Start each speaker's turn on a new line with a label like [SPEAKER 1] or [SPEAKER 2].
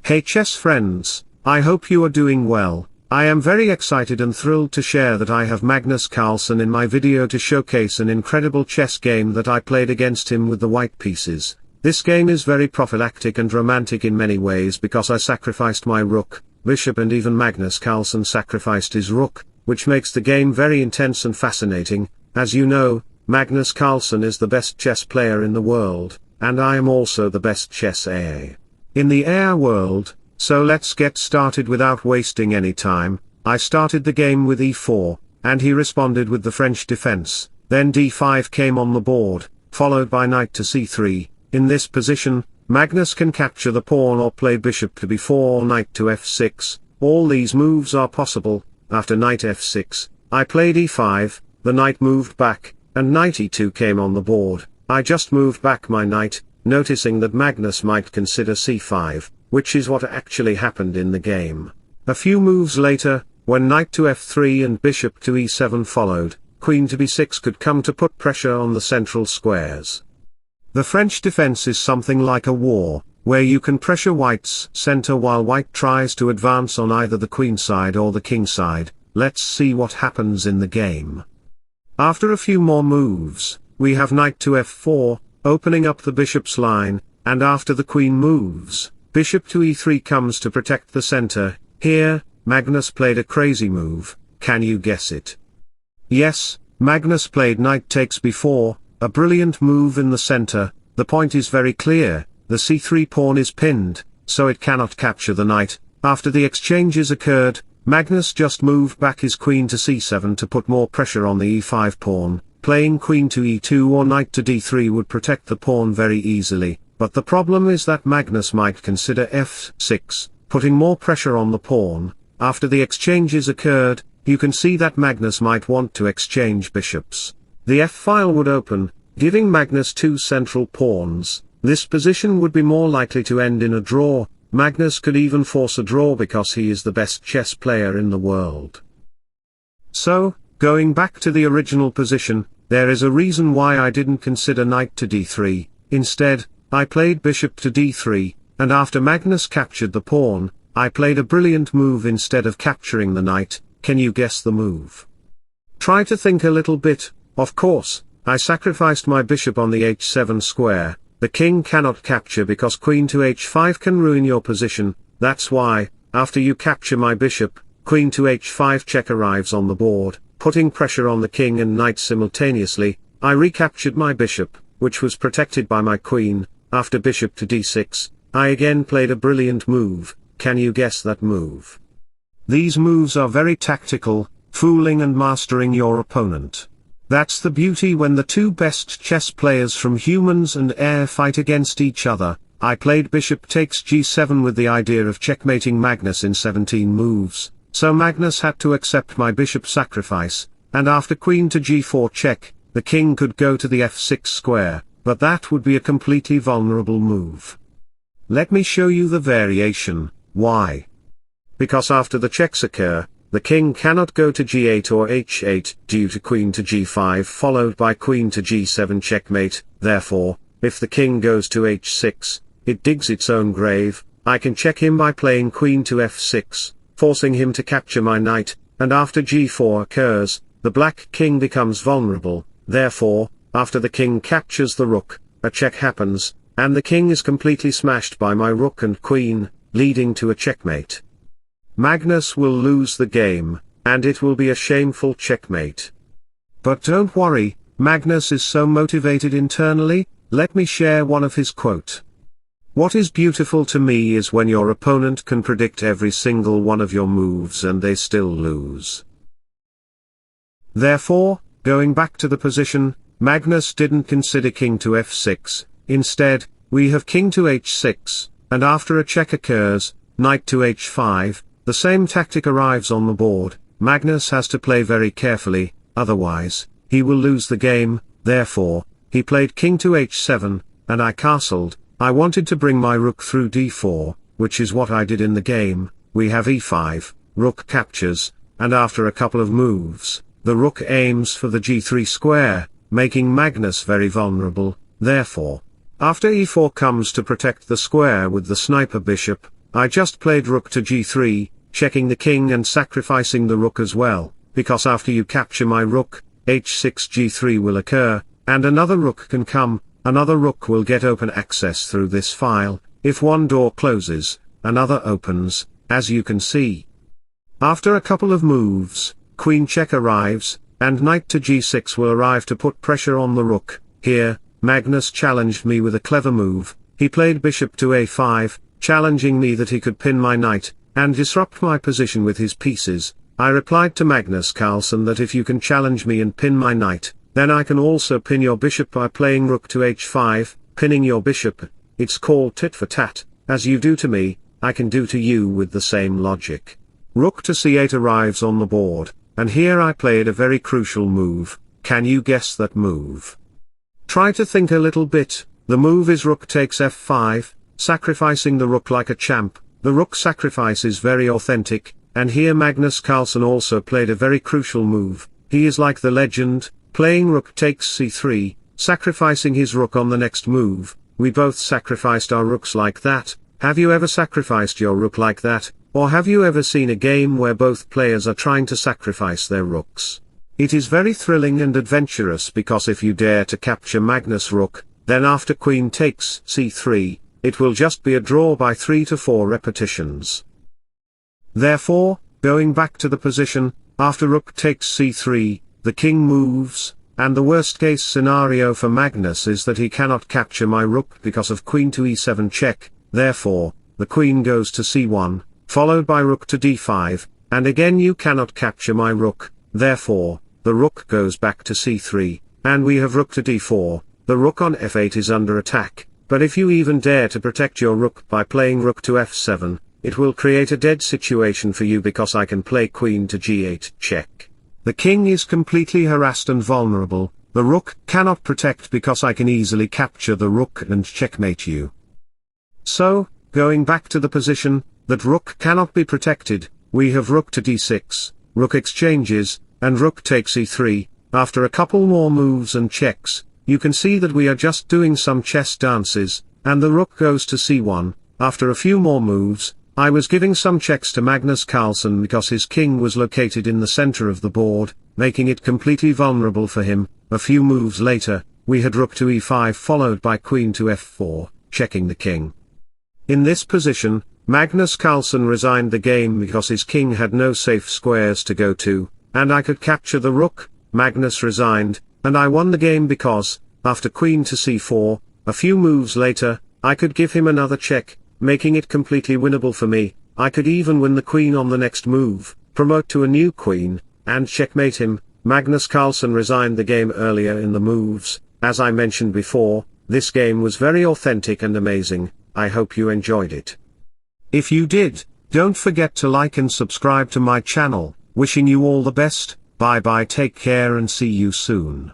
[SPEAKER 1] Hey chess friends, I hope you are doing well. I am very excited and thrilled to share that I have Magnus Carlsen in my video to showcase an incredible chess game that I played against him with the white pieces. This game is very prophylactic and romantic in many ways because I sacrificed my rook, bishop, and even Magnus Carlsen sacrificed his rook, which makes the game very intense and fascinating. As you know, Magnus Carlsen is the best chess player in the world, and I am also the best chess AA in the AI world. So let's get started without wasting any time. I started the game with e4, and he responded with the French defense. Then d5 came on the board, followed by knight to c3. In this position, Magnus can capture the pawn or play bishop to b4 or knight to f6. All these moves are possible. After knight f6, I played e5, the knight moved back, and knight e2 came on the board. I just moved back my knight, noticing that Magnus might consider c5, which is what actually happened in the game. A few moves later, when knight to f3 and bishop to e7 followed, queen to b6 could come to put pressure on the central squares. The French defense is something like a war, where you can pressure white's center while white tries to advance on either the queen side or the king side. Let's see what happens in the game. After a few more moves, we have knight to f4, opening up the bishop's line, and after the queen moves, bishop to e3 comes to protect the center. Here, Magnus played a crazy move. Can you guess it? Yes, Magnus played knight takes b4, a brilliant move in the center. The point is very clear, the c3 pawn is pinned, so it cannot capture the knight. After the exchanges occurred, Magnus just moved back his queen to c7 to put more pressure on the e5 pawn. Playing queen to e2 or knight to d3 would protect the pawn very easily, but the problem is that Magnus might consider f6, putting more pressure on the pawn. After the exchanges occurred, you can see that Magnus might want to exchange bishops. The f-file would open, giving Magnus two central pawns. This position would be more likely to end in a draw. Magnus could even force a draw because he is the best chess player in the world. So, going back to the original position, there is a reason why I didn't consider knight to d3. Instead, I played bishop to d3, and after Magnus captured the pawn, I played a brilliant move instead of capturing the knight. Can you guess the move? Try to think a little bit. Of course, I sacrificed my bishop on the h7 square. The king cannot capture because queen to h5 can ruin your position. That's why, after you capture my bishop, queen to h5 check arrives on the board, putting pressure on the king and knight simultaneously. I recaptured my bishop, which was protected by my queen. After bishop to d6, I again played a brilliant move. Can you guess that move? These moves are very tactical, fooling and mastering your opponent. That's the beauty when the two best chess players from humans and AI fight against each other. I played bishop takes g7 with the idea of checkmating Magnus in 17 moves, so Magnus had to accept my bishop sacrifice, and after queen to g4 check, the king could go to the f6 square, but that would be a completely vulnerable move. Let me show you the variation. Why? Because after the checks occur, the king cannot go to g8 or h8 due to queen to g5 followed by queen to g7 checkmate. Therefore, if the king goes to h6, it digs its own grave. I can check him by playing queen to f6, forcing him to capture my knight, and after g4 occurs, the black king becomes vulnerable. Therefore, after the king captures the rook, a check happens, and the king is completely smashed by my rook and queen, leading to a checkmate. Magnus will lose the game, and it will be a shameful checkmate. But don't worry, Magnus is so motivated internally. Let me share one of his quote. What is beautiful to me is when your opponent can predict every single one of your moves and they still lose. Therefore, going back to the position, Magnus didn't consider king to f6, instead, we have king to h6, and after a check occurs, knight to h5, the same tactic arrives on the board. Magnus has to play very carefully, otherwise, he will lose the game. Therefore, he played king to h7, and I castled. I wanted to bring my rook through d4, which is what I did in the game. We have e5, rook captures, and after a couple of moves, the rook aims for the g3 square, making Magnus very vulnerable. Therefore, after e4 comes to protect the square with the sniper bishop, I just played rook to g3, checking the king and sacrificing the rook as well, because after you capture my rook, h6 g3 will occur, and another rook can come, another rook will get open access through this file. If one door closes, another opens, as you can see. After a couple of moves, queen check arrives, and knight to g6 will arrive to put pressure on the rook. Here, Magnus challenged me with a clever move. He played bishop to a5, challenging me that he could pin my knight, and disrupt my position with his pieces. I replied to Magnus Carlsen that if you can challenge me and pin my knight, then I can also pin your bishop by playing rook to h5, pinning your bishop. It's called tit for tat. As you do to me, I can do to you with the same logic. Rook to c8 arrives on the board, and here I played a very crucial move. Can you guess that move? Try to think a little bit. The move is rook takes f5, sacrificing the rook like a champ. The rook sacrifice is very authentic, and here Magnus Carlsen also played a very crucial move. He is like the legend, playing rook takes c3, sacrificing his rook on the next move. We both sacrificed our rooks like that. Have you ever sacrificed your rook like that, or have you ever seen a game where both players are trying to sacrifice their rooks? It is very thrilling and adventurous because if you dare to capture Magnus' rook, then after queen takes c3, it will just be a draw by 3 to 4 repetitions. Therefore, going back to the position, after rook takes c3, the king moves, and the worst case scenario for Magnus is that he cannot capture my rook because of queen to e7 check. Therefore, the queen goes to c1, followed by rook to d5, and again you cannot capture my rook. Therefore, the rook goes back to c3, and we have rook to d4. The rook on f8 is under attack, but if you even dare to protect your rook by playing rook to f7, it will create a dead situation for you because I can play queen to g8 check. The king is completely harassed and vulnerable. The rook cannot protect because I can easily capture the rook and checkmate you. So, going back to the position, that rook cannot be protected, we have rook to d6, rook exchanges, and rook takes e3. After a couple more moves and checks, you can see that we are just doing some chess dances, and the rook goes to c1. After a few more moves, I was giving some checks to Magnus Carlsen because his king was located in the center of the board, making it completely vulnerable for him. A few moves later, we had rook to e5 followed by queen to f4, checking the king. In this position, Magnus Carlsen resigned the game because his king had no safe squares to go to, and I could capture the rook. Magnus resigned, and I won the game because, after queen to c4, a few moves later, I could give him another check, making it completely winnable for me. I could even win the queen on the next move, promote to a new queen, and checkmate him. Magnus Carlsen resigned the game earlier in the moves. As I mentioned before, this game was very authentic and amazing. I hope you enjoyed it. If you did, don't forget to like and subscribe to my channel. Wishing you all the best. Bye bye, take care and see you soon.